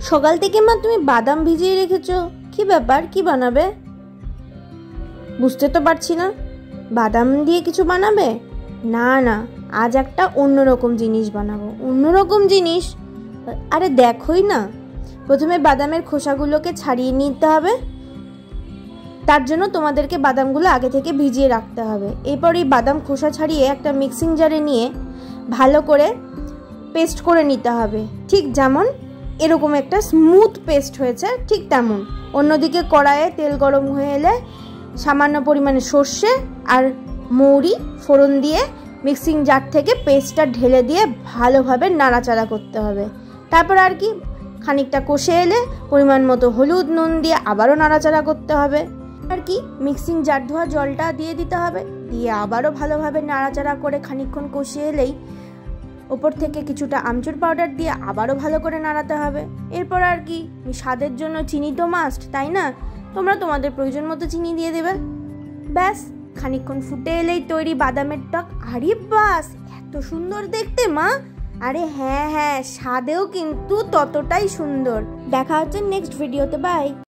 সকাল থেকে মা তুমি বাদাম ভিজিয়ে রেখেছো, কি ব্যাপার, কি বানাবে? বুঝতে তো পারছি না। বাদাম দিয়ে কিছু বানাবে? না না, আজ একটা অন্যরকম জিনিস বানাবো। অন্যরকম জিনিস? আরে দেখোই না, প্রথমে বাদামের খোসাগুলোকে ছাড়িয়ে নিতে হবে। তার জন্য তোমাদেরকে বাদামগুলো আগে থেকে ভিজিয়ে রাখতে হবে। এরপর এই বাদাম খোসা ছাড়িয়ে একটা মিক্সিং জারে নিয়ে ভালো করে পেস্ট করে নিতে হবে। ঠিক যেমন এরকম একটা স্মুথ পেস্ট হয়েছে, ঠিক তেমন। অন্যদিকে কড়াইয়ে তেল গরম হয়ে এলে সামান্য পরিমাণে সর্ষে আর মৌরি ফোড়ন দিয়ে মিক্সিং জার থেকে পেস্টটা ঢেলে দিয়ে ভালোভাবে নাড়াচাড়া করতে হবে। তারপর আর কি, খানিকটা কষে এলে পরিমাণ মতো হলুদ নুন দিয়ে আবারও নাড়াচাড়া করতে হবে। আর কি, মিক্সিং জার ধোয়া জলটা দিয়ে দিতে হবে, দিয়ে আবারও ভালোভাবে নাড়াচাড়া করে খানিকক্ষণ কষে এলেই ওপর থেকে কিছুটা আমচুর পাউডার দিয়ে আবারও ভালো করে নাড়াতে হবে। এরপর আর কি, স্বাদের জন্য চিনি তো মাস্ট, তাই না? তোমরা তোমাদের প্রয়োজন মতো চিনি দিয়ে দেবে। ব্যাস, খানিকক্ষণ ফুটে এলেই তৈরি বাদামের টক। আরে বাস, এত সুন্দর দেখতে মা! আরে হ্যাঁ হ্যাঁ, স্বাদেও কিন্তু ততটাই সুন্দর। দেখা হচ্ছে নেক্সট ভিডিওতে, বাই।